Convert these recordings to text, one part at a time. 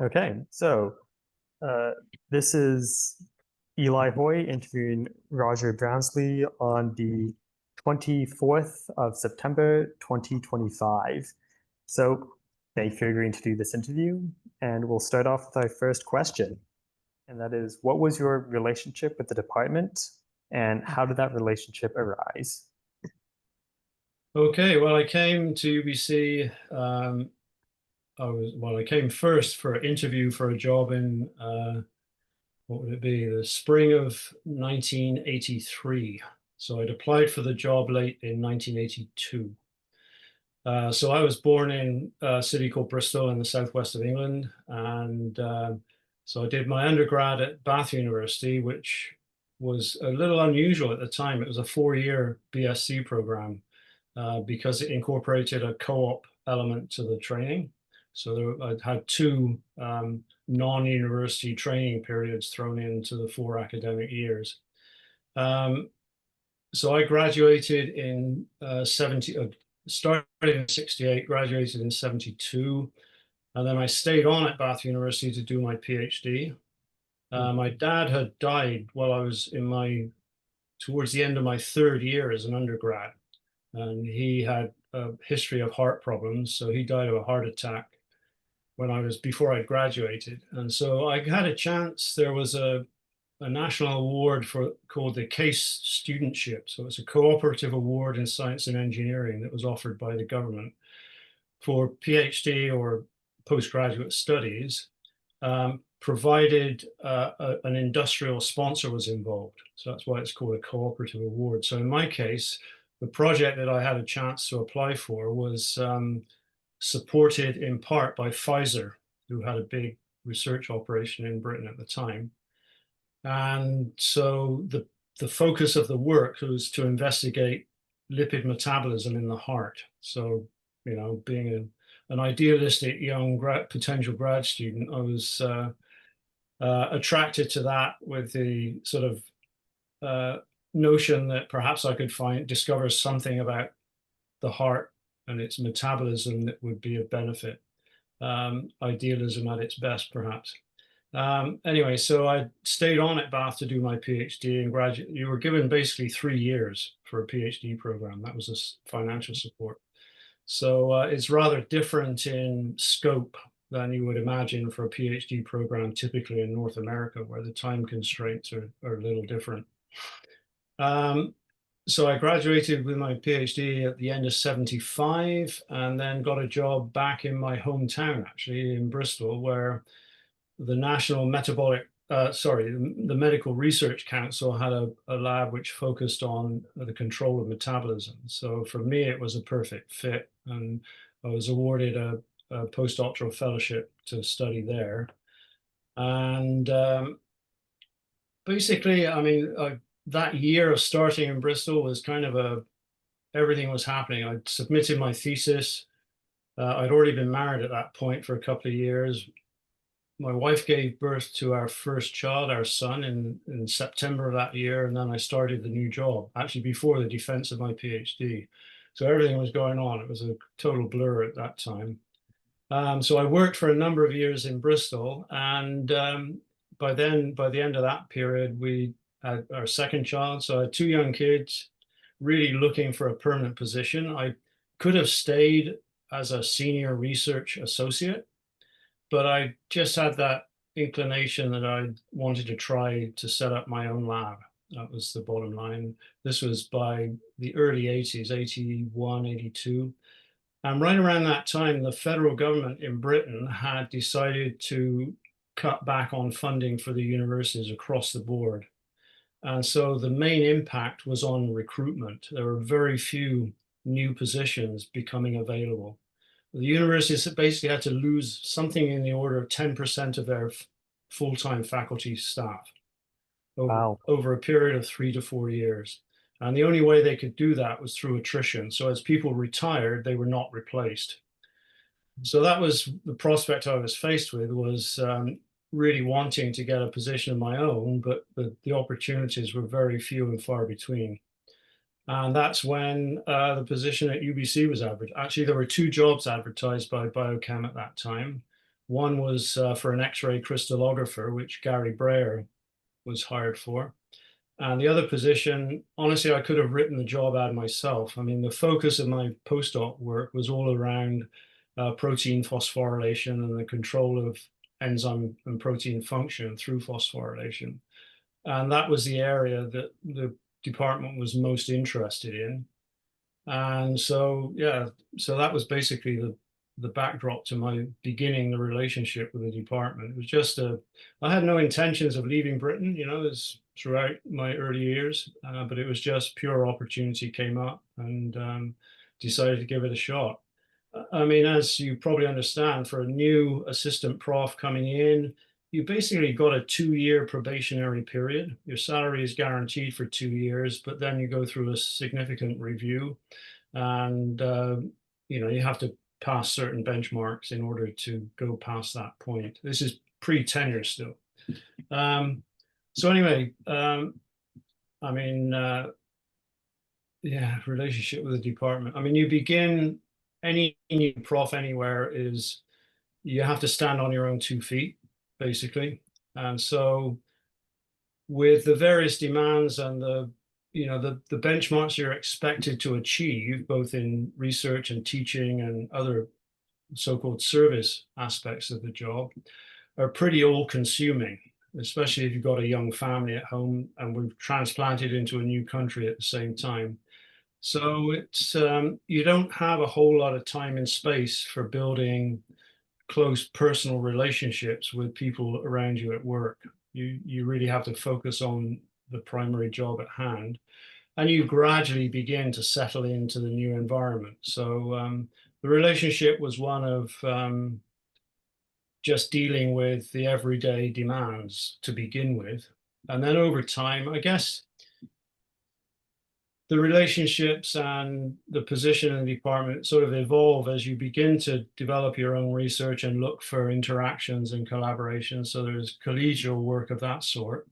Okay, so uh, this is Eli Hoy interviewing Roger Brownsley on the 24th of September, 2025. So thank you for agreeing to do this interview. And we'll start off with our first question. And that is, what was your relationship with the department and how did that relationship arise? Okay, well, I came to UBC. I came first for an interview for a job in what would it be, the spring of 1983. So I'd applied for the job late in 1982. So I was born in a city called Bristol in the southwest of England, and so I did my undergrad at Bath University, which was a little unusual at the time. It was a four-year BSc program because it incorporated a co-op element to the training. So I'd had two non-university training periods thrown into the four academic years. Um, so I graduated in 70, started in 68, graduated in 72, and then I stayed on at Bath University to do my PhD. My dad had died while I was towards the end of my third year as an undergrad, and he had a history of heart problems. So he died of a heart attack before I graduated. And so I had a chance. There was a national award called the Case Studentship. So it's a cooperative award in science and engineering that was offered by the government for PhD or postgraduate studies, provided an industrial sponsor was involved. So that's why it's called a cooperative award. So in my case, the project that I had a chance to apply for was supported in part by Pfizer, who had a big research operation in Britain at the time. And so the focus of the work was to investigate lipid metabolism in the heart. So, being an idealistic young potential grad student, I was attracted to that with the sort of notion that perhaps I could discover something about the heart and its metabolism that would be of benefit. Idealism at its best, perhaps. Anyway, so I stayed on at Bath to do my PhD and graduate. You were given basically 3 years for a PhD program. That was a financial support. So it's rather different in scope than you would imagine for a PhD program, typically in North America, where the time constraints are a little different. So I graduated with my PhD at the end of 75 and then got a job back in my hometown, actually, in Bristol, where the the Medical Research Council had a lab which focused on the control of metabolism. So for me, it was a perfect fit, and I was awarded a postdoctoral fellowship to study there. And basically, that year of starting in Bristol was kind of everything was happening. I submitted my thesis. I'd already been married at that point for a couple of years. My wife gave birth to our first child, our son, in September of that year, and then I started the new job, actually before the defense of my PhD. So everything was going on. It was a total blur at that time. So I worked for a number of years in Bristol, and by the end of that period, we had our second child. So I had two young kids, really looking for a permanent position. I could have stayed as a senior research associate, but I just had that inclination that I wanted to try to set up my own lab. That was the bottom line. This was by the early 80s, 81, 82. And right around that time, the federal government in Britain had decided to cut back on funding for the universities across the board. And so the main impact was on recruitment. There were very few new positions becoming available. The universities basically had to lose something in the order of 10% of their full-time faculty staff Wow. over a period of 3 to 4 years. And the only way they could do that was through attrition. So as people retired, they were not replaced. So that was the prospect I was faced with, was really wanting to get a position of my own, but the opportunities were very few and far between. And that's when the position at UBC was advertised. Actually, there were two jobs advertised by Biochem at that time. One was for an X-ray crystallographer, which Gary Breyer was hired for. And the other position, honestly, I could have written the job out myself. I mean, the focus of my postdoc work was all around protein phosphorylation and the control of enzyme and protein function through phosphorylation. And that was the area that the department was most interested in. And so, yeah, so that was basically the backdrop to my beginning the relationship with the department. It was just I had no intentions of leaving Britain, you know, as throughout my early years, but it was just pure opportunity came up and decided to give it a shot. I mean, as you probably understand, for a new assistant prof coming in, you basically got a 2-year probationary period. Your salary is guaranteed for 2 years, but then you go through a significant review, and you know, you have to pass certain benchmarks in order to go past that point. This is pre-tenure still. So anyway, I mean, yeah, relationship with the department. I mean, you begin any new prof anywhere is you have to stand on your own 2 feet, basically. And so with the various demands and the you know the benchmarks you're expected to achieve, both in research and teaching and other so-called service aspects of the job, are pretty all-consuming, especially if you've got a young family at home and we've transplanted into a new country at the same time. So it's you don't have a whole lot of time and space for building close personal relationships with people around you at work. You really have to focus on the primary job at hand, and you gradually begin to settle into the new environment. So the relationship was one of just dealing with the everyday demands to begin with, and then over time, I guess the relationships and the position in the department sort of evolve as you begin to develop your own research and look for interactions and collaborations. So there's collegial work of that sort.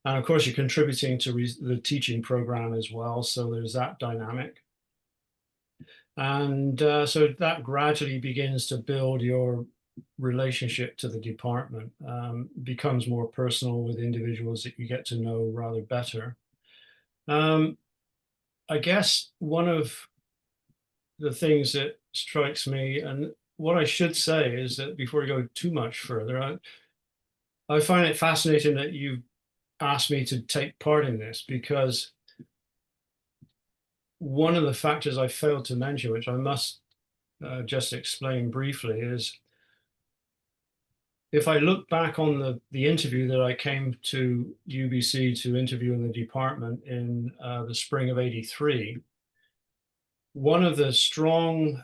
And of course, you're contributing to the teaching program as well. So there's that dynamic. And so that gradually begins to build your relationship to the department, becomes more personal with individuals that you get to know rather better. I guess one of the things that strikes me, and what I should say is that before I go too much further, I find it fascinating that you asked me to take part in this, because one of the factors I failed to mention, which I must just explain briefly, is if I look back on the interview that I came to UBC to interview in the department in the spring of '83, one of the strong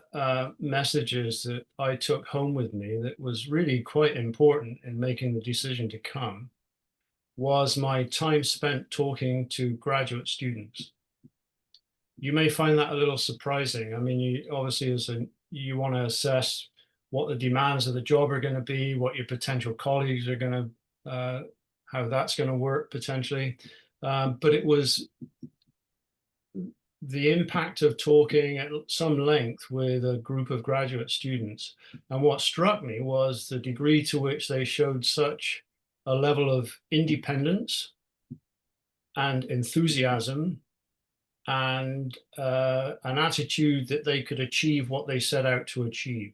messages that I took home with me that was really quite important in making the decision to come was my time spent talking to graduate students. You may find that a little surprising. I mean, you obviously you want to assess what the demands of the job are going to be, what your potential colleagues are going to, how that's going to work potentially. But it was the impact of talking at some length with a group of graduate students. And what struck me was the degree to which they showed such a level of independence and enthusiasm and an attitude that they could achieve what they set out to achieve.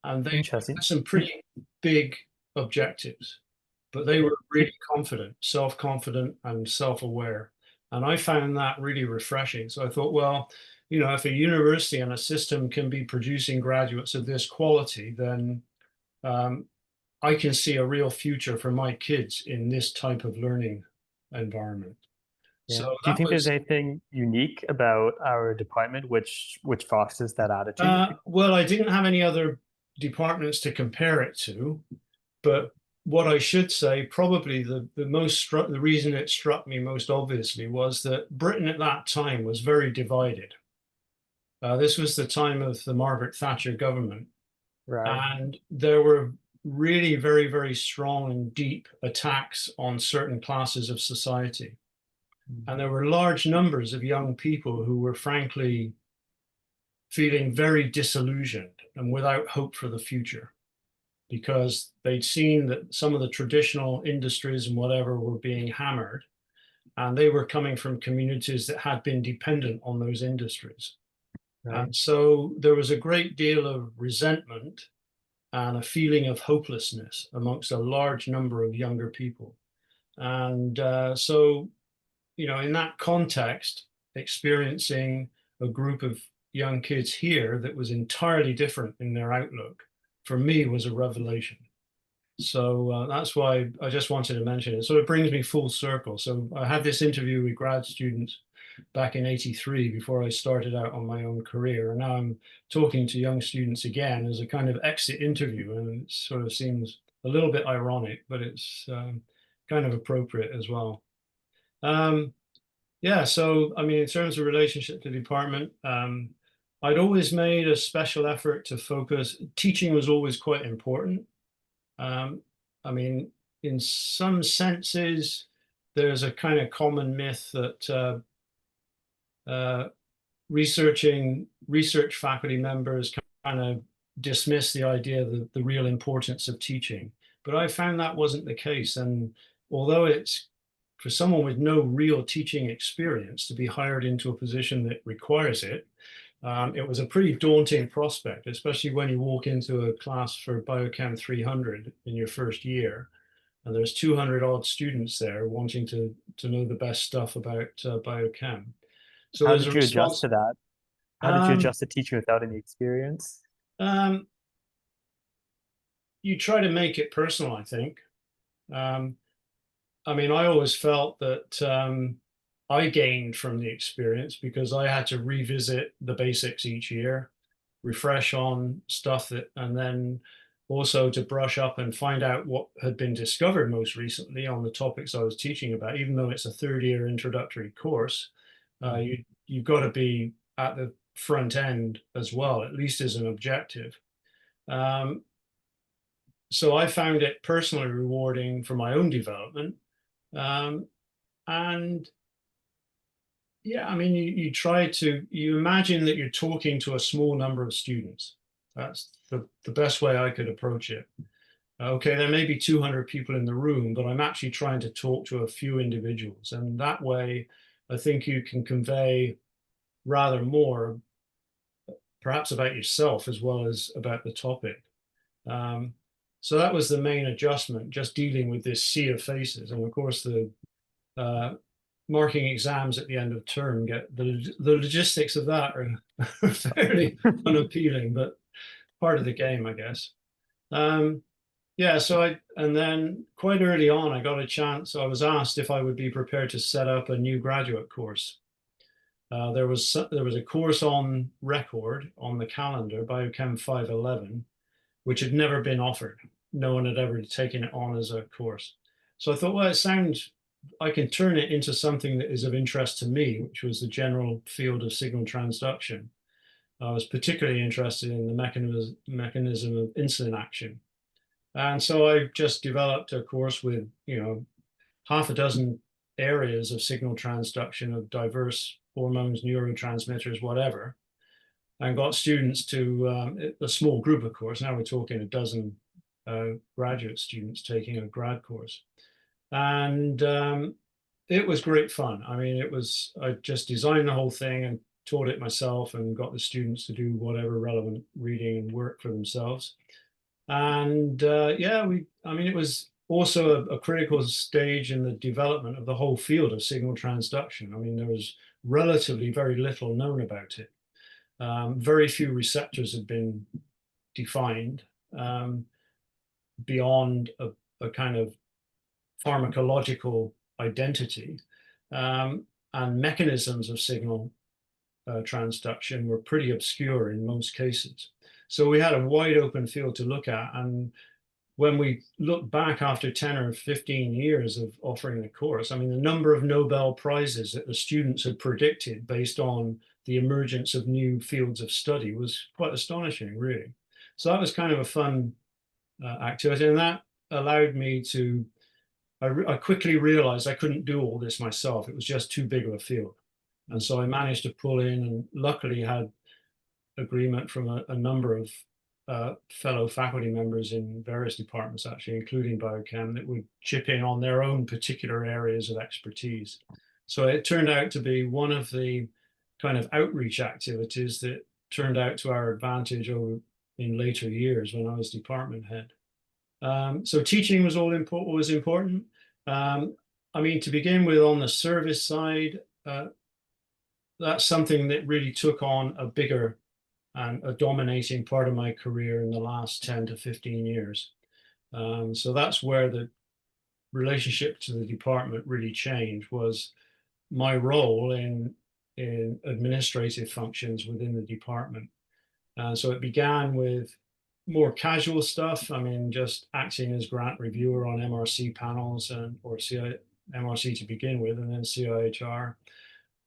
And they Interesting. had some pretty big objectives, but they were really confident, self-confident and self-aware. And I found that really refreshing. So I thought, well, you know, if a university and a system can be producing graduates of this quality, then I can see a real future for my kids in this type of learning environment. Yeah. So Do you that think there's was, anything unique about our department which fosters that attitude? well, I didn't have any other departments to compare it to, but what I should say, probably the reason it struck me most obviously was that Britain at that time was very divided. This was the time of the Margaret Thatcher government, Right. and there were really very, very strong and deep attacks on certain classes of society. And there were large numbers of young people who were frankly feeling very disillusioned and without hope for the future. because they'd seen that some of the traditional industries and whatever were being hammered, and they were coming from communities that had been dependent on those industries. Right. And so there was a great deal of resentment and a feeling of hopelessness amongst a large number of younger people. And so, in that context, experiencing a group of young kids here that was entirely different in their outlook, for me, was a revelation. So that's why I just wanted to mention it. So it brings me full circle. So I had this interview with grad students back in '83 before I started out on my own career. And now I'm talking to young students again as a kind of exit interview. And it sort of seems a little bit ironic, but it's kind of appropriate as well. Um, yeah, so I mean, in terms of relationship to the department, I'd always made a special effort to focus. Teaching was always quite important. Um, I mean, in some senses, there's a kind of common myth that research faculty members kind of dismiss the idea of the real importance of teaching. But I found that wasn't the case. And although it's for someone with no real teaching experience to be hired into a position that requires it, it was a pretty daunting prospect, especially when you walk into a class for Biochem 300 in your first year, and there's 200 odd students there wanting to know the best stuff about biochem. So How there's a did you adjust response. to that? How did you Um, adjust to teaching without any experience? um, you try to make it personal, I think. Um, I mean, I always felt that I gained from the experience because I had to revisit the basics each year, refresh on stuff that, and then also to brush up and find out what had been discovered most recently on the topics I was teaching about. Even though it's a third year introductory course, you've got to be at the front end as well, at least as an objective. Um, so I found it personally rewarding for my own development. Um, and yeah, I mean, you imagine that you're talking to a small number of students. That's the best way I could approach it. Okay, there may be 200 people in the room, but I'm actually trying to talk to a few individuals. And that way, I think you can convey rather more, perhaps about yourself as well as about the topic. Um, so that was the main adjustment, just dealing with this sea of faces. And of course, the uh, marking exams at the end of term get the logistics of that are fairly unappealing, but part of the game, I guess. Um, yeah, and then quite early on, I got a chance. I was asked if I would be prepared to set up a new graduate course. There was a course on record on the calendar, Biochem 511, which had never been offered. No one had ever taken it on as a course. So I thought, well, I can turn it into something that is of interest to me, which was the general field of signal transduction. I was particularly interested in the mechanism of insulin action. And so I just developed a course with, half a dozen areas of signal transduction of diverse hormones, neurotransmitters, whatever, and got students a small group, of course. Now we're talking a dozen graduate students taking a grad course. And it was great fun. I mean, I just designed the whole thing and taught it myself and got the students to do whatever relevant reading and work for themselves. And I mean, it was also a critical stage in the development of the whole field of signal transduction. I mean, there was relatively very little known about it. Very few receptors had been defined beyond a kind of pharmacological identity, and mechanisms of signal transduction were pretty obscure in most cases. So we had a wide open field to look at. And when we look back after 10 or 15 years of offering the course, I mean, the number of Nobel Prizes that the students had predicted based on the emergence of new fields of study was quite astonishing, really. So that was kind of a fun activity. And that allowed me to, I quickly realized I couldn't do all this myself. It was just too big of a field. And so I managed to pull in and luckily had agreement from a number of fellow faculty members in various departments, actually, including biochem, that would chip in on their own particular areas of expertise. So it turned out to be one of the kind of outreach activities that turned out to our advantage over in later years when I was department head. So teaching was was important. I mean, to begin with, on the service side, that's something that really took on a bigger and a dominating part of my career in the last 10 to 15 years. So that's where the relationship to the department really changed, was my role in administrative functions within the department. So it began with more casual stuff. I mean, just acting as grant reviewer on MRC panels or MRC to begin with, and then CIHR.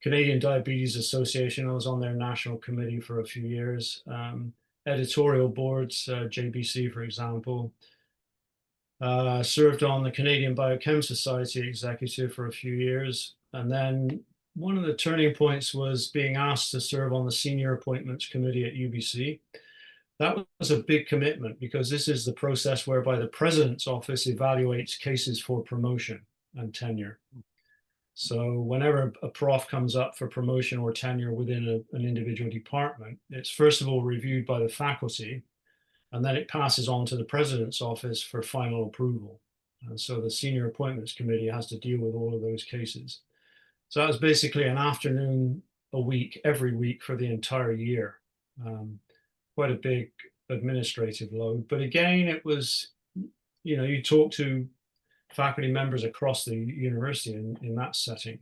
Canadian Diabetes Association, I was on their national committee for a few years. Editorial boards, JBC, for example. Served on the Canadian Biochem Society executive for a few years. And then one of the turning points was being asked to serve on the Senior Appointments Committee at UBC. That was a big commitment, because this is the process whereby the President's office evaluates cases for promotion and tenure. So whenever a prof comes up for promotion or tenure within an individual department, it's first of all reviewed by the faculty, and then it passes on to the President's office for final approval. And so the Senior Appointments Committee has to deal with all of those cases. So that was basically an afternoon a week, every week for the entire year. Quite a big administrative load. But again, it was, you talk to faculty members across the university in that setting.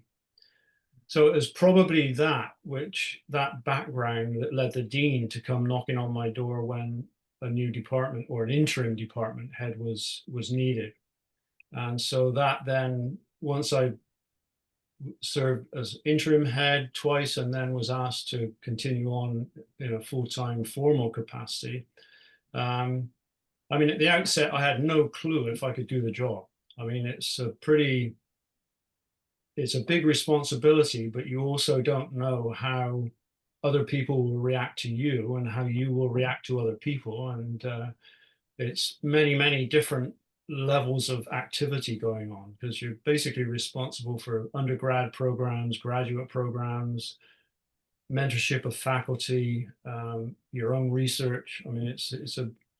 So it was probably that background that led the dean to come knocking on my door when a new department or an interim department head was needed. And so that then, once I served as interim head twice and then was asked to continue on in a full-time formal capacity. I mean, at the outset, I had no clue if I could do the job. I mean, it's a big responsibility, but you also don't know how other people will react to you and how you will react to other people. And it's many, many different levels of activity going on, because you're basically responsible for undergrad programs, graduate programs, mentorship of faculty, your own research. I mean,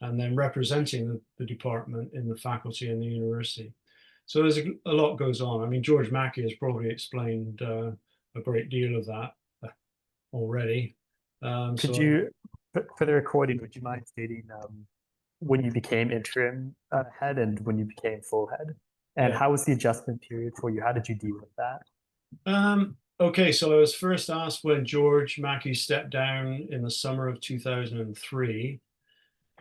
and then representing the department in the faculty and the university. So there's a lot goes on. I mean, George Mackey has probably explained a great deal of that already. Could you, for the recording, would you mind stating when you became interim head and when you became full head? And how was the adjustment period for you? How did you deal with that? Okay, so I was first asked when George Mackey stepped down in the summer of 2003.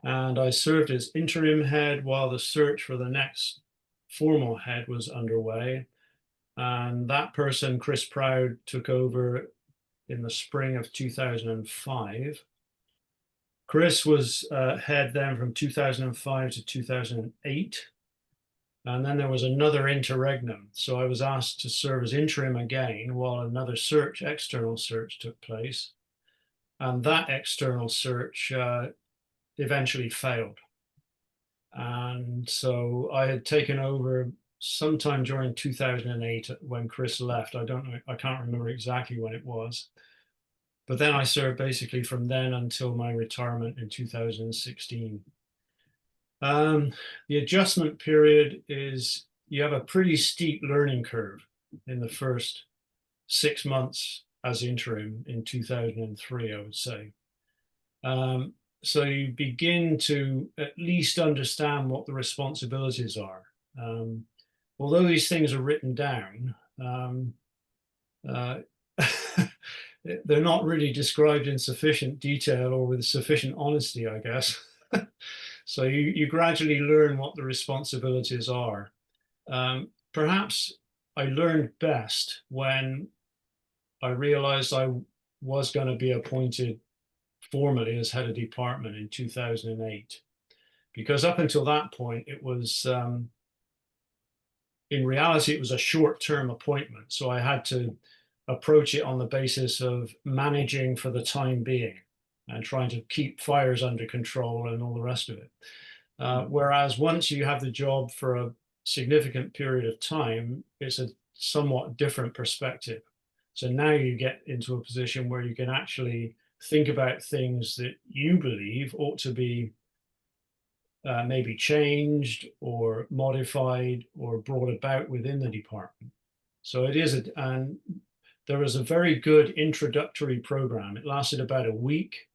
And I served as interim head while the search for the next formal head was underway. And that person, Chris Proud, took over in the spring of 2005. Chris was head then from 2005 to 2008. And then there was another interregnum. So I was asked to serve as interim again while another external search took place. And that external search eventually failed. And so I had taken over sometime during 2008 when Chris left. I don't know, I can't remember exactly when it was. But then I served basically from then until my retirement in 2016. The adjustment period is, you have a pretty steep learning curve in the first 6 months as interim in 2003, I would say. So you begin to at least understand what the responsibilities are. Although these things are written down, they're not really described in sufficient detail or with sufficient honesty, I guess. So you gradually learn what the responsibilities are. Perhaps I learned best when I realized I was going to be appointed formally as head of department in 2008. Because up until that point, it was, in reality, it was a short-term appointment. So I had to approach it on the basis of managing for the time being. and trying to keep fires under control and all the rest of it. Whereas once you have the job for a significant period of time, it's a somewhat different perspective. So now you get into a position where you can actually think about things that you believe ought to be maybe changed or modified or brought about within the department. So it is, and there was a very good introductory program. It lasted about a week,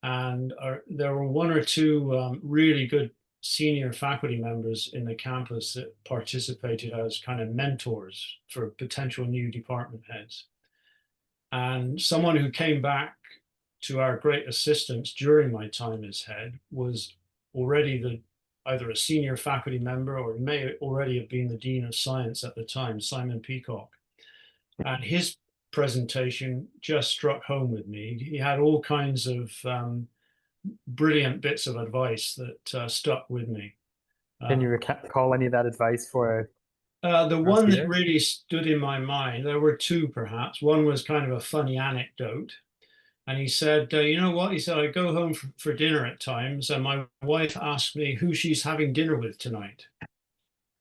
and there were one or two really good senior faculty members in the campus that participated as kind of mentors for potential new department heads. And someone who came back to our great assistance during my time as head was already either a senior faculty member or may already have been the Dean of Science at the time, Simon Peacock. And his presentation just struck home with me. He had all kinds of brilliant bits of advice that stuck with me. Can you recall any of that advice for the our one that students? really stood in my mind, there were two perhaps. One was kind of a funny anecdote. And he said, you know what? He said, I go home for dinner at times, and my wife asks me who she's having dinner with tonight.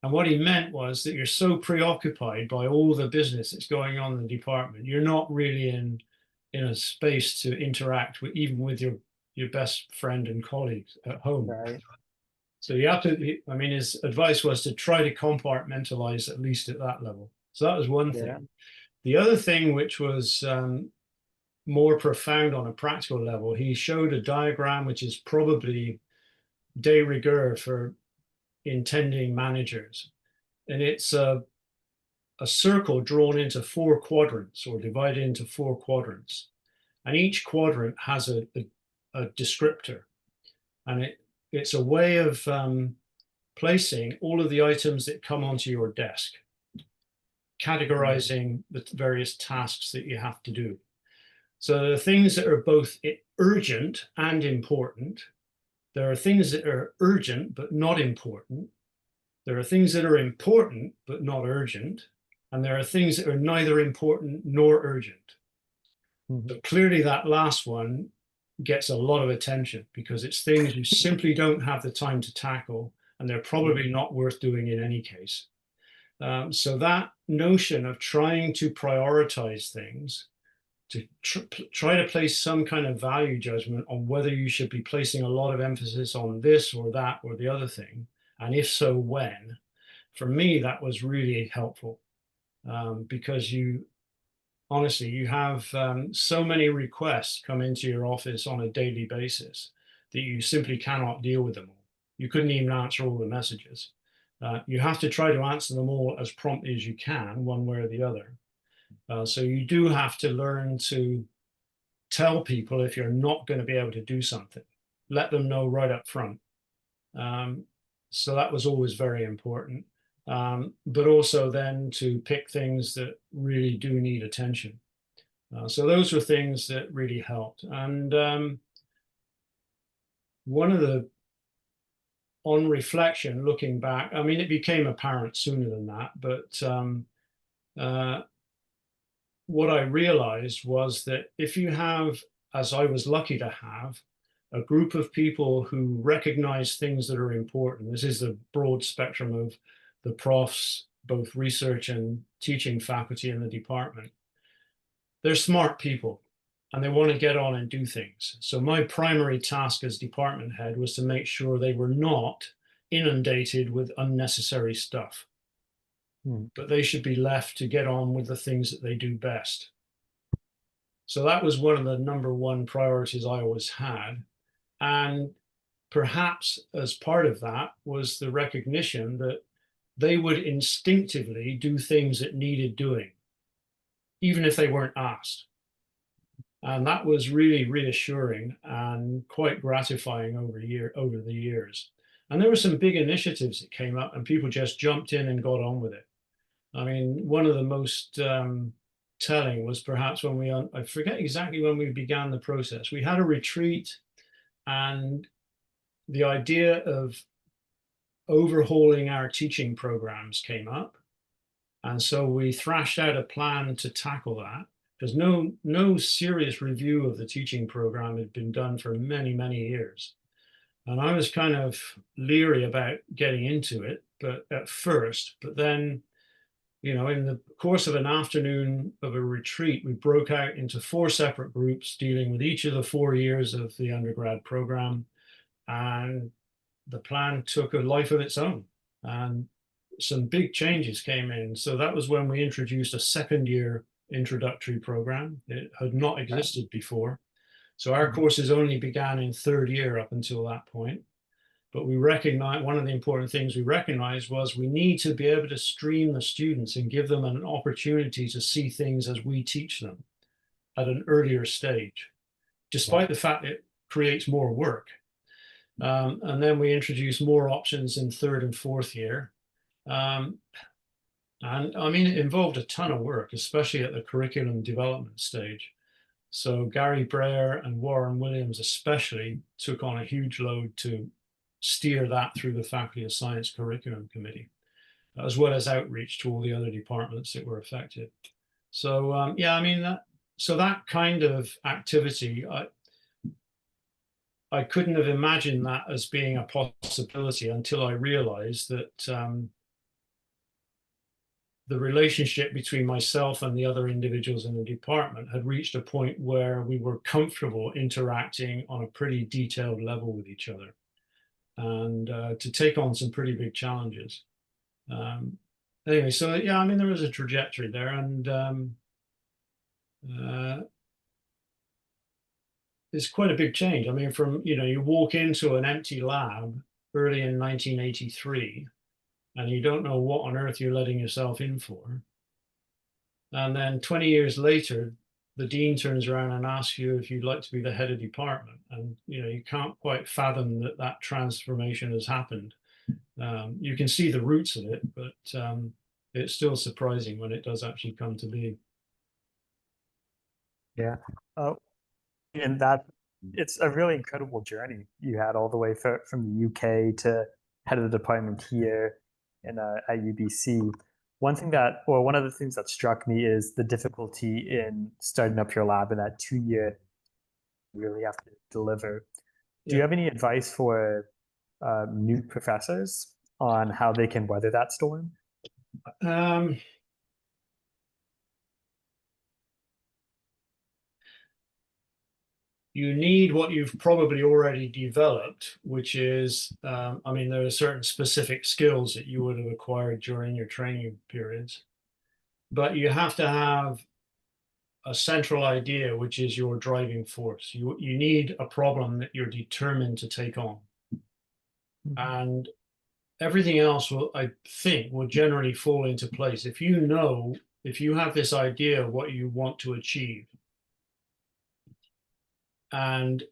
And what he meant was that you're so preoccupied by all the business that's going on in the department, you're not really in a space to interact with even with your best friend and colleagues at home. Right. So you have to, I mean, his advice was to try to compartmentalize at least at that level. So that was one thing. The other thing, which was more profound on a practical level, he showed a diagram which is probably de rigueur for intending managers. And it's a circle drawn into 4 quadrants or divided into 4 quadrants. And each quadrant has a descriptor. And it's a way of placing all of the items that come onto your desk, categorizing the various tasks that you have to do. So there are things that are both urgent and important. There are things that are urgent but not important. There are things that are important but not urgent. And there are things that are neither important nor urgent. But clearly that last one gets a lot of attention because it's things you simply don't have the time to tackle, and they're probably not worth doing in any case. So that notion of trying to prioritize things, to try to place some kind of value judgment on whether you should be placing a lot of emphasis on this or that or the other thing, and if so, when, for me, that was really helpful because honestly, you have so many requests come into your office on a daily basis that you simply cannot deal with them all. You couldn't even answer all the messages. You have to try to answer them all as promptly as you can, one way or the other. So you do have to learn to tell people if you're not going to be able to do something. Let them know right up front. So that was always very important. But also then to pick things that really do need attention. So those were things that really helped. And one of the, on reflection, looking back, I mean, it became apparent sooner than that, but what I realized was that if you have, as I was lucky to have, a group of people who recognize things that are important, this is the broad spectrum of the profs, both research and teaching faculty in the department. They're smart people and they want to get on and do things. So my primary task as department head was to make sure they were not inundated with unnecessary stuff, but they should be left to get on with the things that they do best. So that was one of the #1 priorities I always had. And perhaps as part of that was the recognition that they would instinctively do things that needed doing, even if they weren't asked. And that was really reassuring and quite gratifying over the years. And there were some big initiatives that came up and people just jumped in and got on with it. I mean, one of the most telling was perhaps when I forget exactly when we began the process. We had a retreat and the idea of overhauling our teaching programs came up. And so we thrashed out a plan to tackle that. because no serious review of the teaching program had been done for many, many years. And I was kind of leery about getting into it, but at first, but then, in the course of an afternoon of a retreat, we broke out into 4 separate groups dealing with each of the 4 years of the undergrad program. And the plan took a life of its own. And some big changes came in. So that was when we introduced a 2nd-year introductory program. It had not existed before. So our courses only began in 3rd year up until that point. But we recognize one of the important things we recognized was we need to be able to stream the students and give them an opportunity to see things as we teach them at an earlier stage, despite the fact it creates more work. And then we introduced more options in 3rd and 4th year. And I mean, it involved a ton of work, especially at the curriculum development stage. So Gary Breyer and Warren Williams especially took on a huge load to steer that through the Faculty of Science Curriculum Committee, as well as outreach to all the other departments that were affected. So yeah, I mean, that kind of activity, I couldn't have imagined that as being a possibility until I realized that the relationship between myself and the other individuals in the department had reached a point where we were comfortable interacting on a pretty detailed level with each other, and to take on some pretty big challenges. Anyway, so yeah, I mean, there was a trajectory there, and it's quite a big change. I mean, from, you walk into an empty lab early in 1983, and you don't know what on earth you're letting yourself in for. And then 20 years later, the dean turns around and asks you if you'd like to be the head of department. And, you can't quite fathom that transformation has happened. You can see the roots of it, but it's still surprising when it does actually come to be. Yeah. And that it's a really incredible journey you had all the way from the UK to head of the department here at UBC. One of the things that struck me is the difficulty in starting up your lab in that 2 year you really have to deliver. Do you have any advice for new professors on how they can weather that storm? You need what you've probably already developed, which is, I mean, there are certain specific skills that you would have acquired during your training periods, but you have to have a central idea, which is your driving force. You need a problem that you're determined to take on. And everything else I think, will generally fall into place. If you have this idea of what you want to achieve, and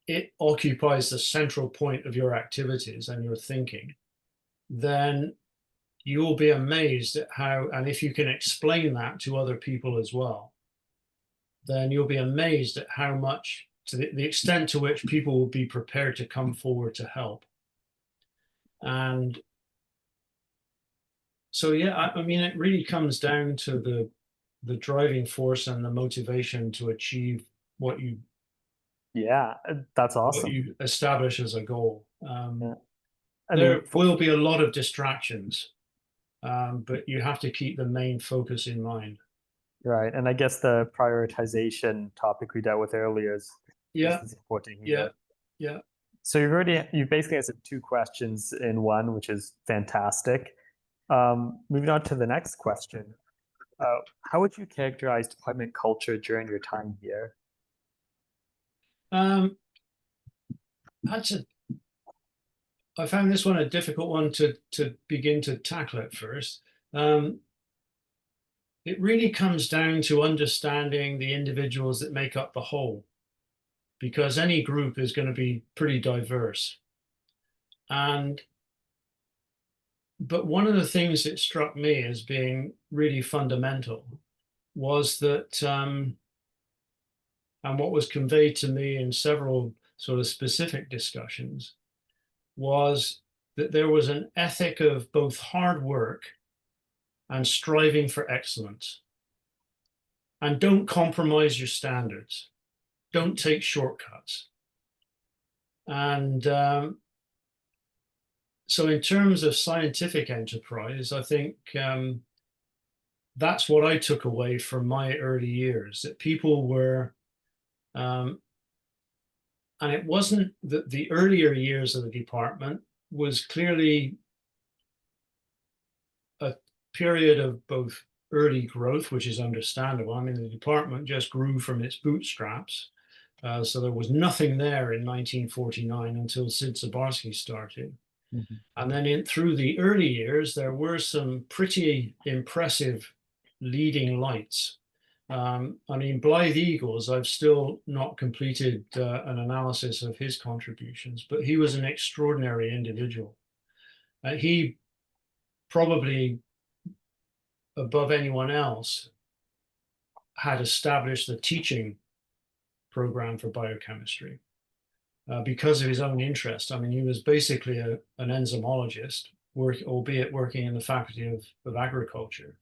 it occupies the central point of your activities and your thinking, then you will be amazed at how, and if you can explain that to other people as well, then you'll be amazed at how much, to the extent to which people will be prepared to come forward to help. And so, yeah, I mean, it really comes down to the driving force and the motivation to achieve what you That's awesome. establish as a goal. Yeah. There will be a lot of distractions, but you have to keep the main focus in mind. Right. And I guess the prioritization topic we dealt with earlier is important here. Yeah. So you've basically answered 2 questions in one, which is fantastic. Moving on to the next question. How would you characterize department culture during your time here? I found this one a difficult one to begin to tackle at first. It really comes down to understanding the individuals that make up the whole, because any group is going to be pretty diverse. But one of the things that struck me as being really fundamental was that, and what was conveyed to me in several sort of specific discussions, was that there was an ethic of both hard work and striving for excellence. and don't compromise your standards. Don't take shortcuts. And so in terms of scientific enterprise, I think that's what I took away from my early years, that people were, and it wasn't that the earlier years of the department was clearly a period of both early growth, which is understandable. I mean, the department just grew from its bootstraps. So there was nothing there in 1949 until Sid Zabarski started. Mhm. And then through the early years, there were some pretty impressive leading lights. I mean, Blythe Eagles, I've still not completed an analysis of his contributions, but he was an extraordinary individual. He probably, above anyone else, had established the teaching program for biochemistry because of his own interest. I mean, he was basically an enzymologist, albeit working in the Faculty of Agriculture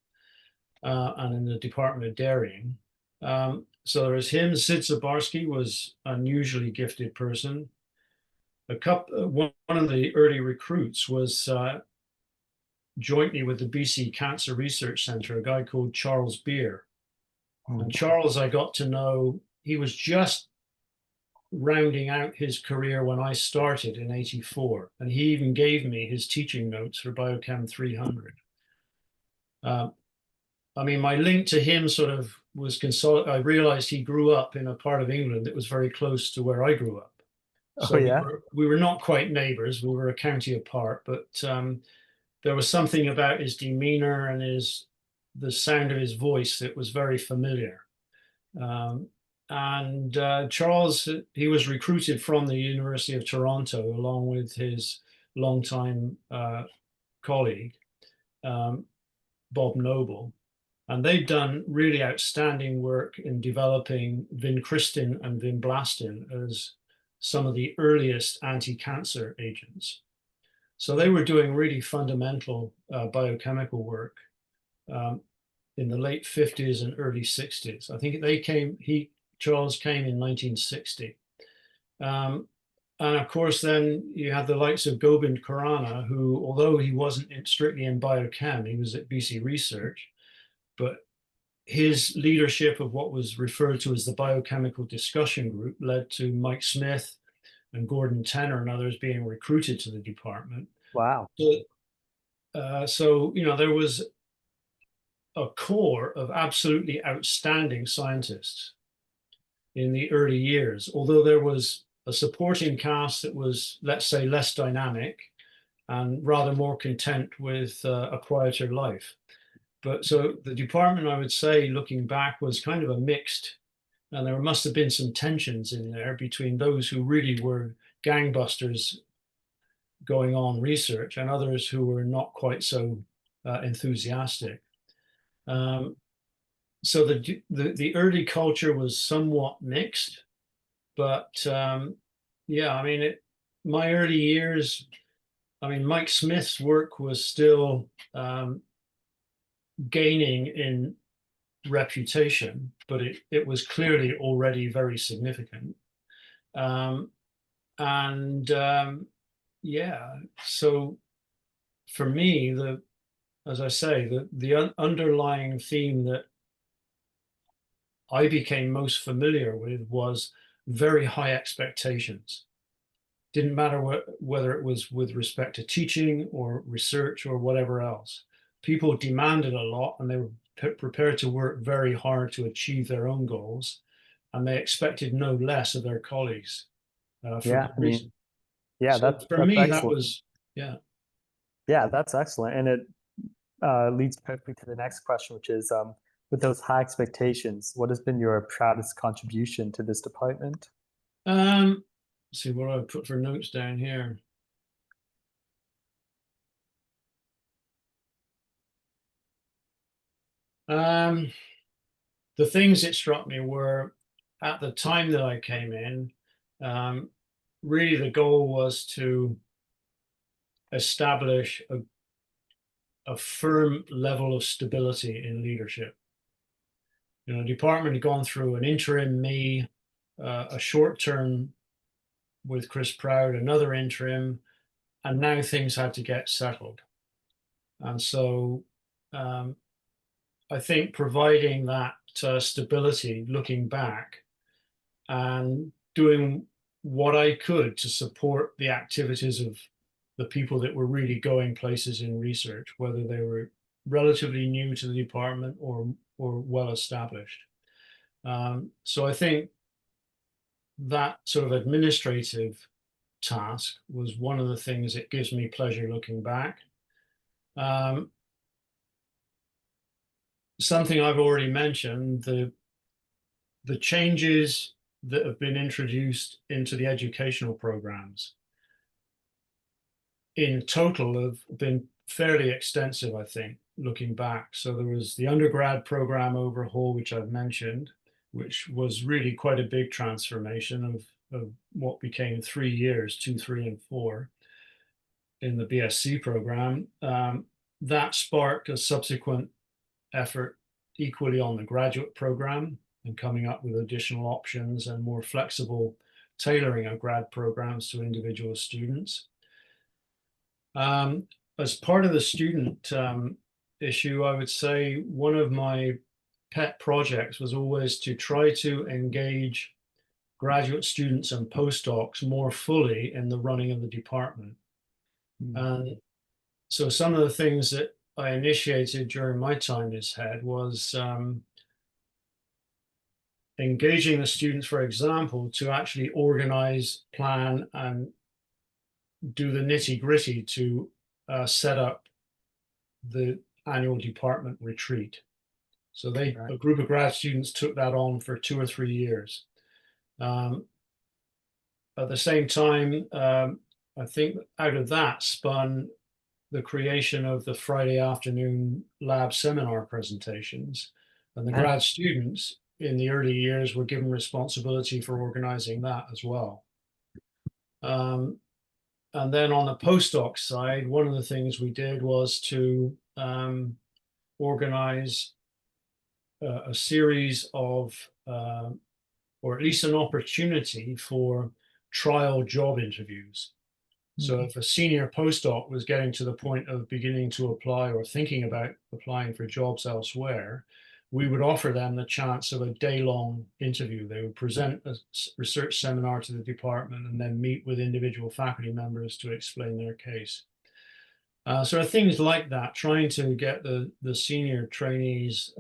and in the Department of Dairying. So there was him. Sid Zabarski was an unusually gifted person. One of the early recruits was jointly with the BC Cancer Research Centre, a guy called Charles Beer. And Charles, I got to know, he was just rounding out his career when I started in '84. And he even gave me his teaching notes for Biochem 300. I mean, my link to him sort of was I realized he grew up in a part of England that was very close to where I grew up. Oh So yeah. we were not quite neighbors. We were a county apart, but there was something about his demeanor and the sound of his voice that was very familiar. And Charles, he was recruited from the University of Toronto along with his longtime colleague, Bob Noble. And they've done really outstanding work in developing vincristine and vinblastin as some of the earliest anti-cancer agents. So they were doing really fundamental biochemical work in the late 50s and early 60s. I think Charles came in 1960. And of course, then you had the likes of Gobind Khurana, who, although he wasn't strictly in biochem, he was at BC Research, but his leadership of what was referred to as the Biochemical Discussion Group led to Mike Smith and Gordon Tenner and others being recruited to the department. Wow. So you know, there was a core of absolutely outstanding scientists in the early years, although there was a supporting cast that was, let's say, less dynamic and rather more content with a quieter life. But so the department, I would say, looking back, was kind of a mixed, and there must have been some tensions in there between those who really were gangbusters going on research and others who were not quite so enthusiastic. So the early culture was somewhat mixed, but yeah, I mean, my early years, I mean, Mike Smith's work was still gaining in reputation, but it was clearly already very significant. Yeah, so for me, as I say, the underlying theme that I became most familiar with was very high expectations. Didn't matter whether it was with respect to teaching or research or whatever else. People demanded a lot and they were prepared to work very hard to achieve their own goals, and they expected no less of their colleagues for Yeah, good I reason. mean, yeah, So for that's me, that excellent. was, yeah. Yeah, that's excellent. And it leads perfectly to the next question, which is with those high expectations, what has been your proudest contribution to this department? Let's see what I put for notes down here. The things that struck me were at the time that I came in, really the goal was to establish a firm level of stability in leadership. The department had gone through an interim me, a short term with Chris Proud, another interim, and now things had to get settled. And so I think providing that stability, looking back and doing what I could to support the activities of the people that were really going places in research, whether they were relatively new to the department or well established. So I think that sort of administrative task was one of the things that gives me pleasure looking back. Something I've already mentioned, the changes that have been introduced into the educational programs in total have been fairly extensive, I think, looking back. So there was the undergrad program overhaul, which I've mentioned, which was really quite a big transformation of what became 3 years, 2, 3, and 4 in the BSc program. That sparked a subsequent effort equally on the graduate program and coming up with additional options and more flexible tailoring of grad programs to individual students. As part of the student issue, I would say one of my pet projects was always to try to engage graduate students and postdocs more fully in the running of the department. And so some of the things that I initiated during my time as head was engaging the students, for example, to actually organize, plan, and do the nitty gritty to set up the annual department retreat. So a group of grad students took that on for 2 or 3 years. At the same time, I think out of that spun the creation of the Friday afternoon lab seminar presentations. And the grad students in the early years were given responsibility for organizing that as well. And then on the postdoc side, one of the things we did was to organize a series of, or at least an opportunity for trial job interviews. So if a senior postdoc was getting to the point of beginning to apply or thinking about applying for jobs elsewhere, we would offer them the chance of a day-long interview. They would present a research seminar to the department and then meet with individual faculty members to explain their case. So things like that, trying to get the senior trainees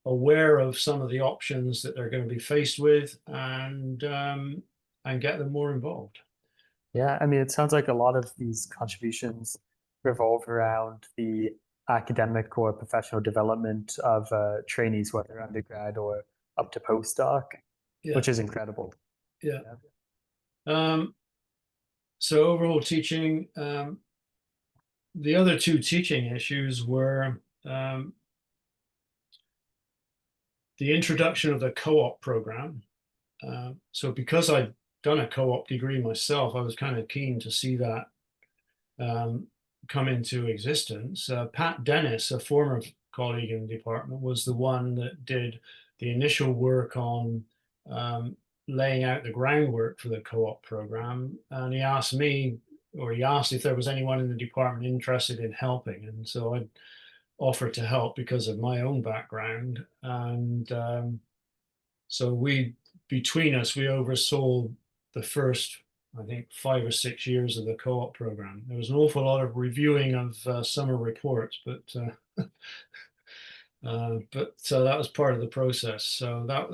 aware of some of the options that they're going to be faced with and get them more involved. Yeah, I mean, it sounds like a lot of these contributions revolve around the academic or professional development of trainees, whether undergrad or up to postdoc, which is incredible. Yeah. So overall teaching, the other 2 teaching issues were the introduction of the co-op program. So because I'd done a co-op degree myself, I was kind of keen to see that come into existence. Pat Dennis, a former colleague in the department, was the one that did the initial work on laying out the groundwork for the co-op program. And he asked me, or he asked if there was anyone in the department interested in helping. And so I offered to help because of my own background. And so between us, we oversaw the first, I think, 5 or 6 years of the co-op program. There was an awful lot of reviewing of summer reports, but that was part of the process. So that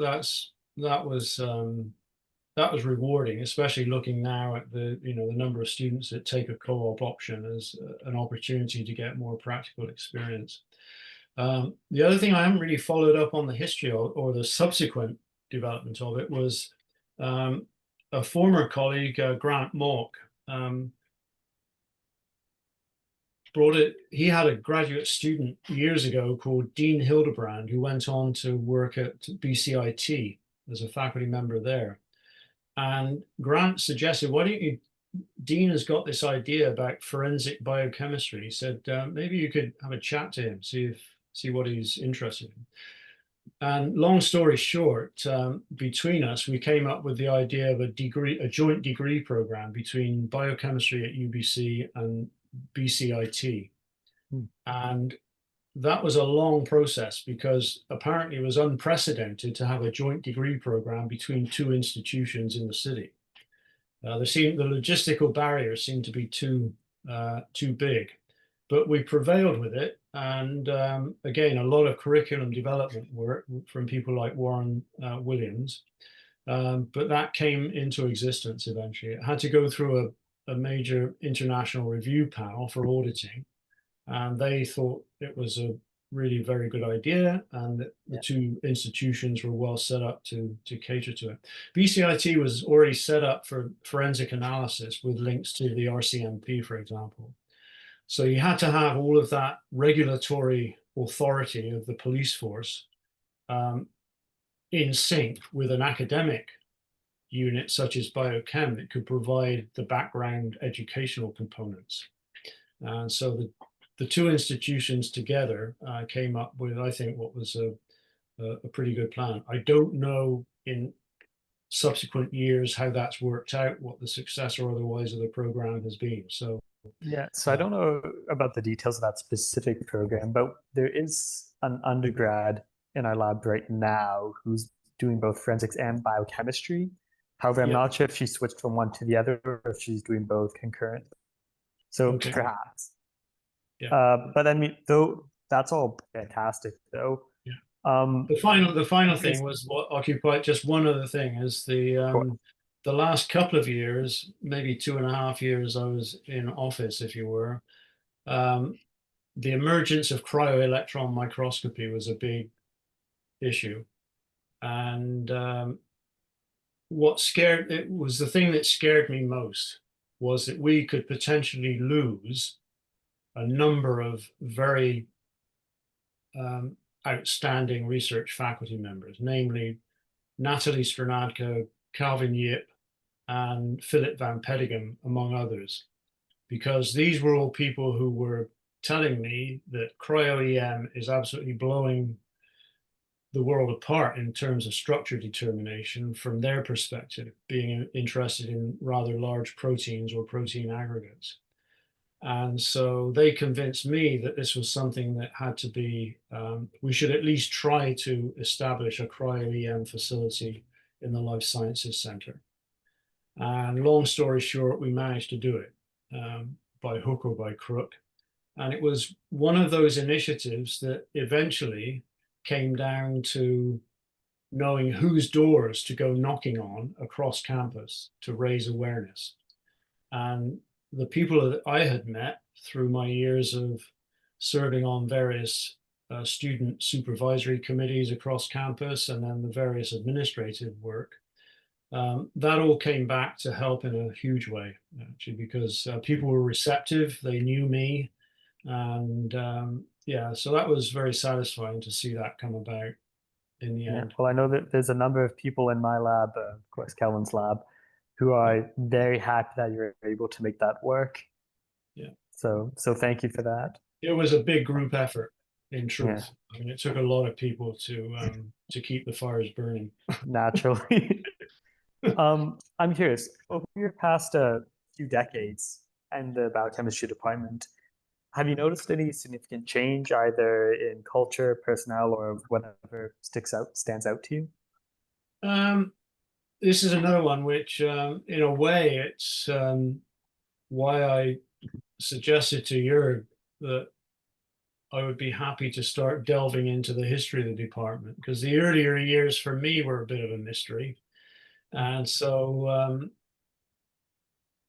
was rewarding, especially looking now at the number of students that take a co-op option as an opportunity to get more practical experience. The other thing I haven't really followed up on the history or the subsequent development of it was a former colleague, Grant Mock, brought it. He had a graduate student years ago called Dean Hildebrand, who went on to work at BCIT as a faculty member there. And Grant suggested, why don't you, Dean has got this idea about forensic biochemistry. He said, maybe you could have a chat to him, see what he's interested in. And long story short, between us, we came up with the idea of a joint degree program between biochemistry at UBC and BCIT. Hmm. And that was a long process because apparently it was unprecedented to have a joint degree program between two institutions in the city. The logistical barriers seemed to be too big, but we prevailed with it. And again, a lot of curriculum development work from people like Warren Williams. But that came into existence eventually. It had to go through a major international review panel for auditing, and they thought it was a really very good idea, and that the Yeah. two institutions were well set up to cater to it. BCIT was already set up for forensic analysis with links to the RCMP, for example. So you had to have all of that regulatory authority of the police force um, in sync with an academic unit such as biochem that could provide the background educational components. And so the two institutions together came up with, I think, what was a pretty good plan. I don't know in subsequent years how that's worked out, what the success or otherwise of the program has been. So Yeah, so I don't know about the details of that specific program, but there is an undergrad in our lab right now who's doing both forensics and biochemistry. However, I'm yeah, not sure if she switched from one to the other or if she's doing both concurrent. So okay, perhaps. yeah, But I mean, though that's all fantastic, though. yeah. Um, The final I'm curious, thing was what occupied just one other thing is the last couple of years, maybe 2.5 years, I was in office, if you were. Um, the emergence of cryo-electron microscopy was a big issue. And what scared it was the thing that scared me most was that we could potentially lose a number of very um, outstanding research faculty members, namely Natalie Stranadko, Calvin Yip, and Philip Van Petegem, among others, because these were all people who were telling me that cryo-EM is absolutely blowing the world apart in terms of structure determination from their perspective, being interested in rather large proteins or protein aggregates. And so they convinced me that this was something that had to be, we should at least try to establish a cryo-EM facility in the Life Sciences Center. And long story short, we managed to do it by hook or by crook. And it was one of those initiatives that eventually came down to knowing whose doors to go knocking on across campus to raise awareness. And the people that I had met through my years of serving on various student supervisory committees across campus and then the various administrative work, that all came back to help in a huge way, actually, because people were receptive, they knew me, and yeah, so that was very satisfying to see that come about in the yeah, end. well, I know that there's a number of people in my lab, of course, Kelvin's lab, who Yeah, are very happy that you're able to make that work. yeah. So thank you for that. It was a big group effort, in Yeah, truth. I mean, it took a lot of people to keep the fires burning. naturally. I'm curious, over your past few decades in the biochemistry department, have you noticed any significant change either in culture, personnel, or whatever stands out to you? Um, this is another one which, in a way, it's why I suggested to Jörg that I would be happy to start delving into the history of the department, because the earlier years for me were a bit of a mystery. And so,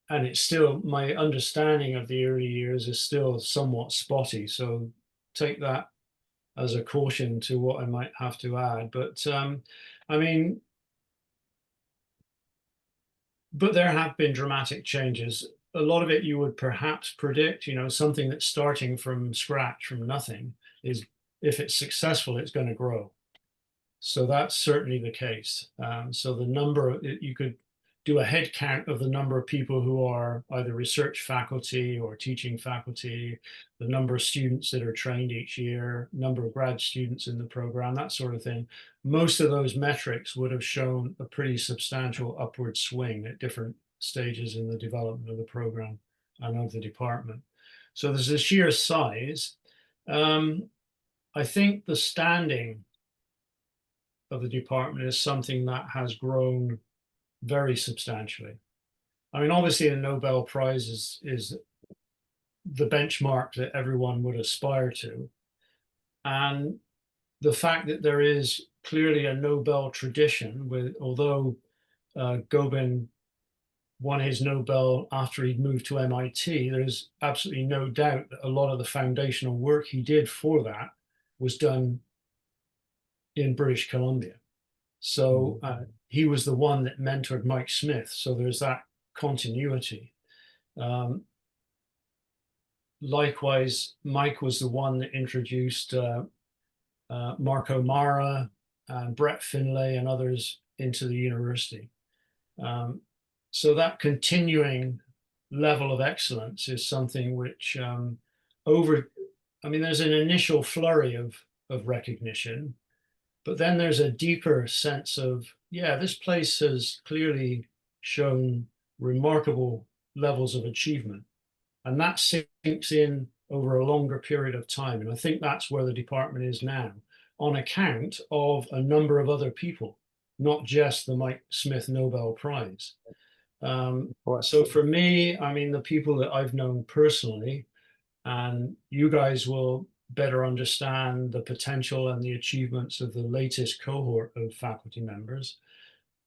and it's still, my understanding of the early years is still somewhat spotty. So take that as a caution to what I might have to add. But I mean, but there have been dramatic changes. A lot of it you would perhaps predict, something that's starting from scratch, from nothing, is if it's successful, it's going to grow. So that's certainly the case. So the number you could do a head count of the number of people who are either research faculty or teaching faculty, the number of students that are trained each year, number of grad students in the program, that sort of thing, most of those metrics would have shown a pretty substantial upward swing at different stages in the development of the program and of the department. So there's a sheer size. I think the standing of the department is something that has grown very substantially. I mean, obviously, the Nobel Prize is the benchmark that everyone would aspire to. And the fact that there is clearly a Nobel tradition, with although Gobin won his Nobel after he'd moved to MIT, there's absolutely no doubt that a lot of the foundational work he did for that was done in British Columbia. So he was the one that mentored Mike Smith. So there's that continuity. Likewise, Mike was the one that introduced Mark O'Mara and Brett Finlay and others into the university. So that continuing level of excellence is something which I mean, there's an initial flurry of recognition, but then there's a deeper sense of, yeah, this place has clearly shown remarkable levels of achievement. And that sinks in over a longer period of time. And I think that's where the department is now, on account of a number of other people, not just the Mike Smith Nobel Prize. So for me, I mean, the people that I've known personally, and you guys will better understand the potential and the achievements of the latest cohort of faculty members.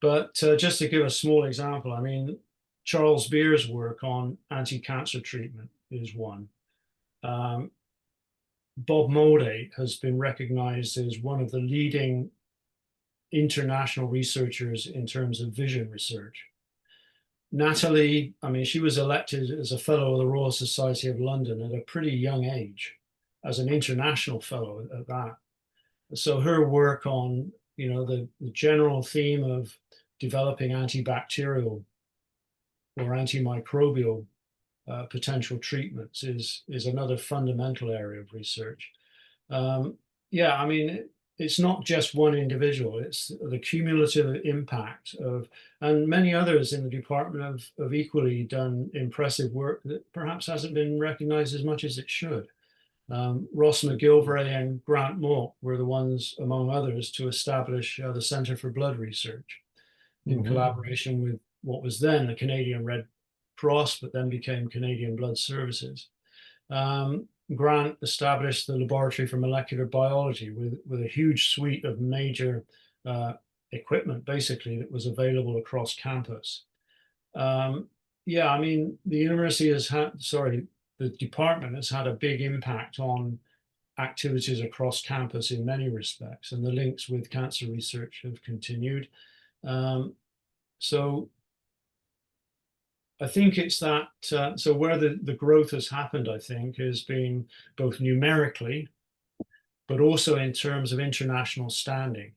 But just to give a small example, I mean, Charles Beer's work on anti-cancer treatment is one. Bob Moday has been recognized as one of the leading international researchers in terms of vision research. Natalie, I mean, she was elected as a fellow of the Royal Society of London at a pretty young age, as an international fellow at that. So her work on, you know, the general theme of developing antibacterial or antimicrobial potential treatments is another fundamental area of research. Yeah, I mean, it's not just one individual, it's the cumulative impact of, and many others in the department have equally done impressive work that perhaps hasn't been recognized as much as it should. Ross McGilvray and Grant Moore were the ones, among others, to establish the Centre for Blood Research in collaboration with what was then the Canadian Red Cross, but then became Canadian Blood Services. Grant established the Laboratory for Molecular Biology with a huge suite of major equipment, basically, that was available across campus. Yeah, I mean, the university has had, sorry, the department has had a big impact on activities across campus in many respects, and the links with cancer research have continued. So I think it's that, so where the growth has happened, I think, has been both numerically, but also in terms of international standing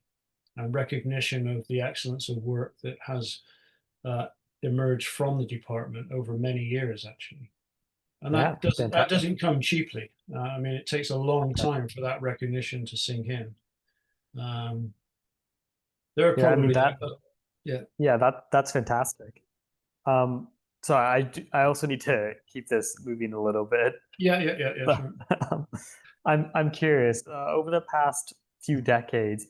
and recognition of the excellence of work that has emerged from the department over many years, actually. And that doesn't come cheaply. I mean, it takes a long time for that recognition to sink in. There are probably, that's fantastic. So I also need to keep this moving a little bit. Yeah, sure. I'm curious, over the past few decades,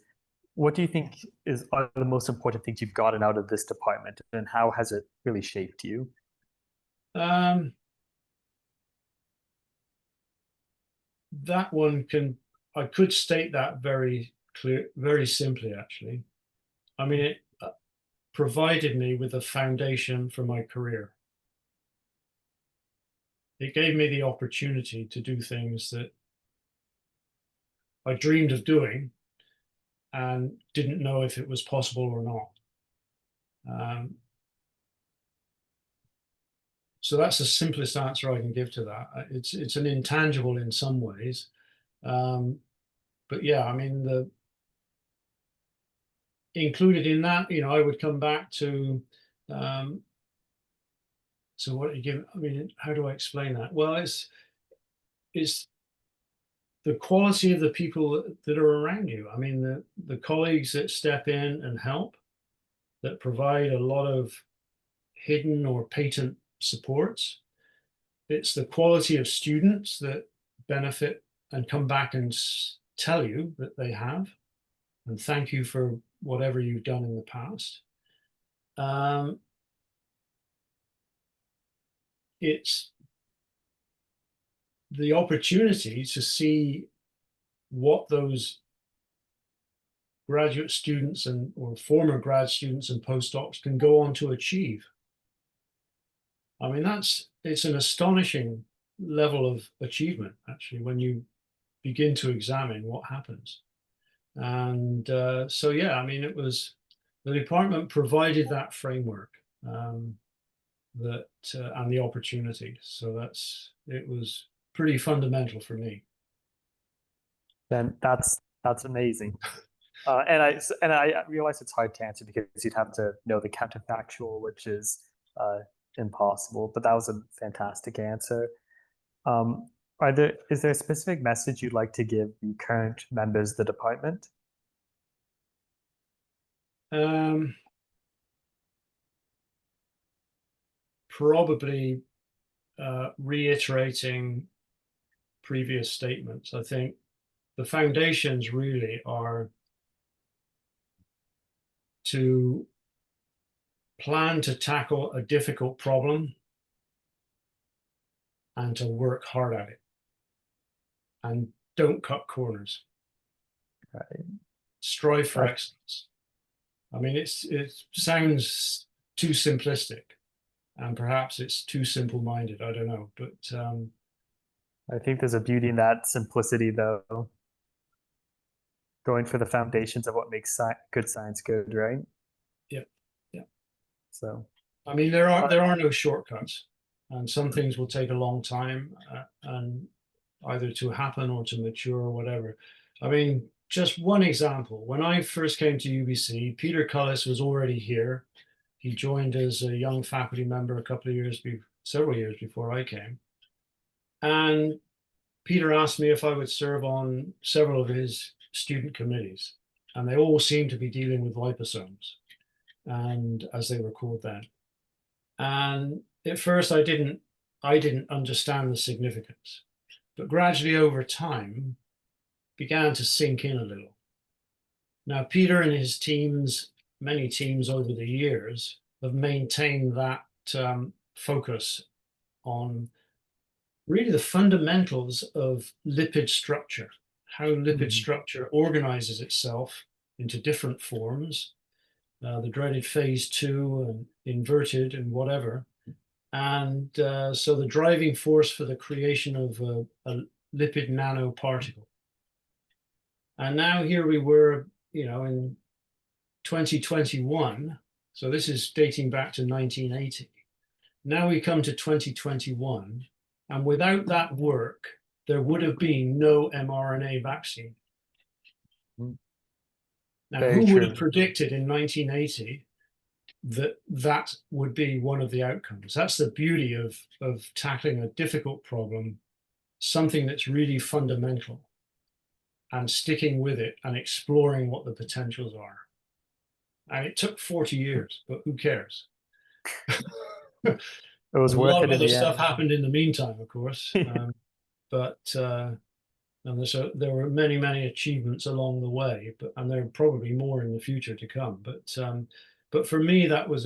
what do you think are the most important things you've gotten out of this department, and how has it really shaped you? That one I could state that very simply, actually. I mean, it provided me with a foundation for my career. It gave me the opportunity to do things that I dreamed of doing and didn't know if it was possible or not. So that's the simplest answer I can give to that. It's an intangible in some ways. But yeah, I mean, included in that, you know, I would come back to So what you give? I mean, how do I explain that? Well, it's the quality of the people that are around you. I mean, the colleagues that step in and help, that provide a lot of hidden or patent supports. It's the quality of students that benefit and come back and tell you that they have, and thank you for whatever you've done in the past. It's the opportunity to see what those graduate students and or former grad students and postdocs can go on to achieve. I mean, it's an astonishing level of achievement, actually, when you begin to examine what happens. And so, yeah, I mean, the department provided that framework, and the opportunity. So it was pretty fundamental for me. Then that's amazing. And I realize it's hard to answer because you'd have to know the counterfactual, which is uh, impossible. But that was a fantastic answer. Um, is there a specific message you'd like to give the current members of the department? Um, Probably reiterating previous statements. I think the foundations really are to plan to tackle a difficult problem and to work hard at it, and don't cut corners. Right. Strive for I, excellence. I mean, it sounds too simplistic, and perhaps it's too simple-minded. I don't know, but I think there's a beauty in that simplicity, though. Going for the foundations of what makes good science good, right? yeah, yeah. So, I mean, there are no shortcuts, and some things will take a long time, and either to happen or to mature or whatever. I mean, just one example. When I first came to UBC, Peter Cullis was already here. He joined as a young faculty member several years before I came. And Peter asked me if I would serve on several of his student committees. And they all seemed to be dealing with liposomes, and as they were called then. And at first I didn't understand the significance. But gradually over time began to sink in a little. Now, Peter and his teams, many teams over the years, have maintained that focus on really the fundamentals of lipid structure, how lipid structure organizes itself into different forms, the dreaded phase 2 and inverted and whatever. And so the driving force for the creation of a lipid nanoparticle. And now here we were, in 2021. So this is dating back to 1980. Now we come to 2021, and without that work, there would have been no mRNA vaccine. Now, very who would have true. predicted in 1980 that would be one of the outcomes? That's the beauty of tackling a difficult problem, something that's really fundamental, and sticking with it and exploring what the potentials are. And it took 40 years, but who cares? It was A worth lot it of in other the stuff end. happened in the meantime, of course. But and there were many, many achievements along the way, and there are probably more in the future to come. But for me, that's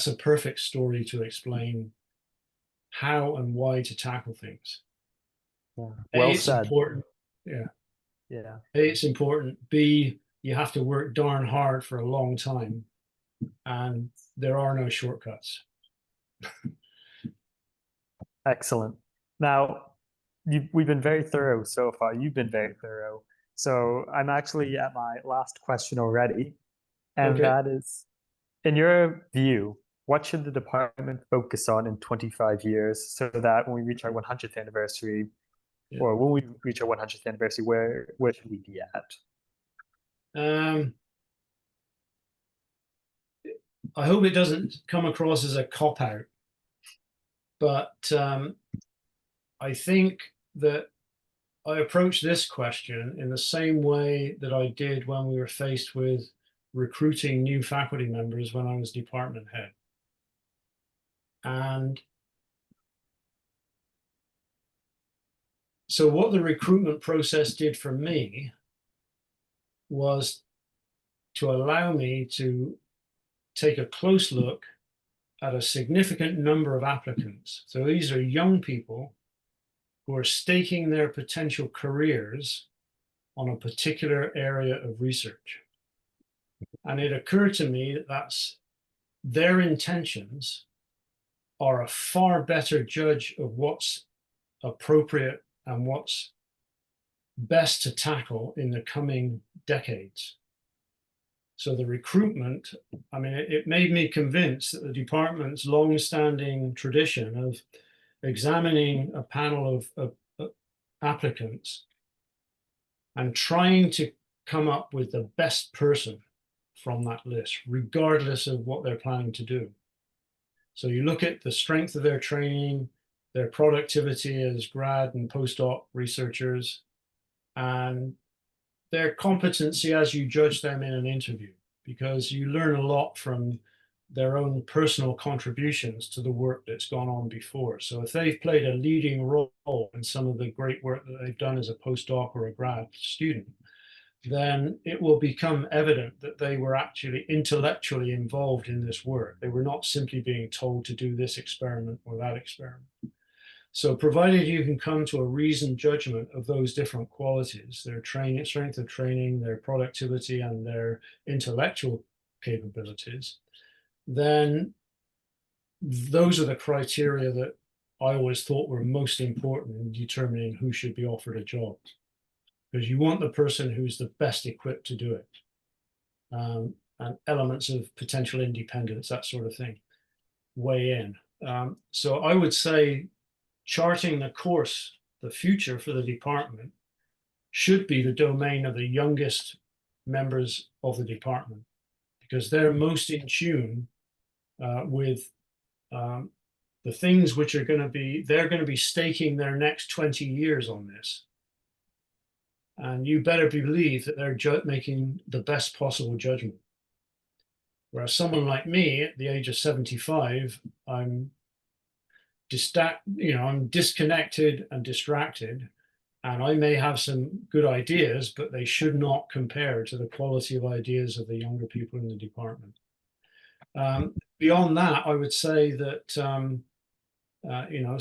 a perfect story to explain how and why to tackle things. Yeah. A, Well it's said. important. Yeah. Yeah. A, it's important. B, you have to work darn hard for a long time, and there are no shortcuts. Excellent. Now, we've been very thorough so far. You've been very thorough. So I'm actually at my last question already, and Okay. that is, in your view, what should the department focus on in 25 years so that when we reach our 100th anniversary, Yeah. or when we reach our 100th anniversary, where should we be at? Um, I hope it doesn't come across as a cop-out, but I think that I approach this question in the same way that I did when we were faced with recruiting new faculty members when I was department head. And so what the recruitment process did for me was to allow me to take a close look at a significant number of applicants. So these are young people who are staking their potential careers on a particular area of research. And it occurred to me that their intentions are a far better judge of what's appropriate and what's best to tackle in the coming decades. So the recruitment, I mean, it made me convinced that the department's long-standing tradition of examining a panel of applicants and trying to come up with the best person from that list, regardless of what they're planning to do. So you look at the strength of their training, their productivity as grad and postdoc researchers, and their competency as you judge them in an interview, because you learn a lot from their own personal contributions to the work that's gone on before. So if they've played a leading role in some of the great work that they've done as a postdoc or a grad student, then it will become evident that they were actually intellectually involved in this work. They were not simply being told to do this experiment or that experiment. So provided you can come to a reasoned judgment of those different qualities, their training, strength of training, their productivity, and their intellectual capabilities, then those are the criteria that I always thought were most important in determining who should be offered a job. Because you want the person who's the best equipped to do it. And elements of potential independence, that sort of thing, weigh in. So I would say charting the course, the future for the department should be the domain of the youngest members of the department, because they're most in tune with the things which are going to be, they're going to be staking their next 20 years on this. And you better believe that they're making the best possible judgment. Whereas someone like me at the age of 75, I'm disconnected and distracted, and I may have some good ideas, but they should not compare to the quality of ideas of the younger people in the department. Beyond that, I would say that,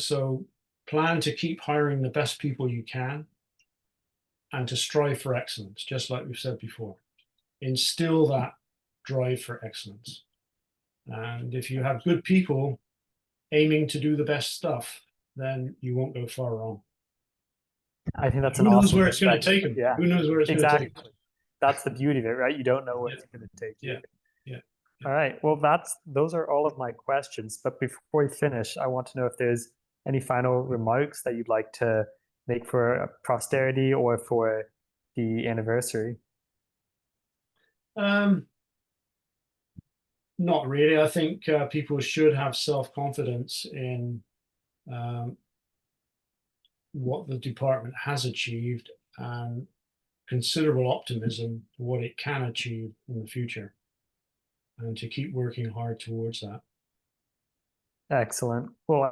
so plan to keep hiring the best people you can and to strive for excellence, just like we've said before. Instill that drive for excellence. And if you have good people aiming to do the best stuff, then you won't go far wrong. I think that's Who an knows awesome where it's going to take perspective. them? Yeah, Who knows where it's going to exactly. take them? That's the beauty of it, right? You don't know where it's going to take you. Yeah. All right. Well, those are all of my questions. But before we finish, I want to know if there's any final remarks that you'd like to make for posterity or for the anniversary. Not really. I think people should have self-confidence in what the department has achieved and considerable optimism for what it can achieve in the future, and to keep working hard towards that. Excellent. Well,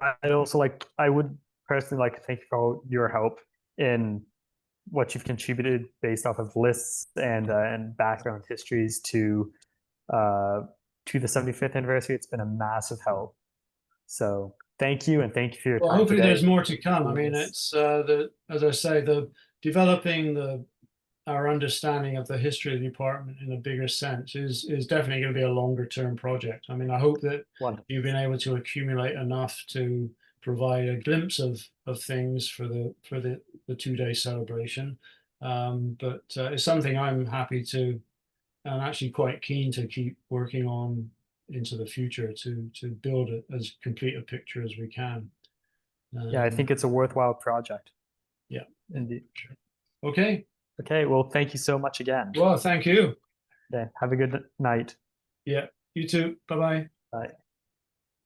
I would personally like to thank you for all your help in what you've contributed based off of lists and background histories to the 75th anniversary. It's been a massive help. So thank you, and thank you for your time Hopefully today. there's more to come. I mean, it's as I say, the developing our understanding of the history of the department in a bigger sense is definitely going to be a longer term project. I mean, I hope that you've been able to accumulate enough to provide a glimpse of things for the 2-day celebration. But it's something I'm happy to, and actually quite keen to keep working on into the future to build as complete a picture as we can. Yeah, I think it's a worthwhile project. Yeah, indeed. Okay. Okay, well, thank you so much again. Well, thank you. Yeah, have a good night. Yeah. You too. Bye-bye. Bye.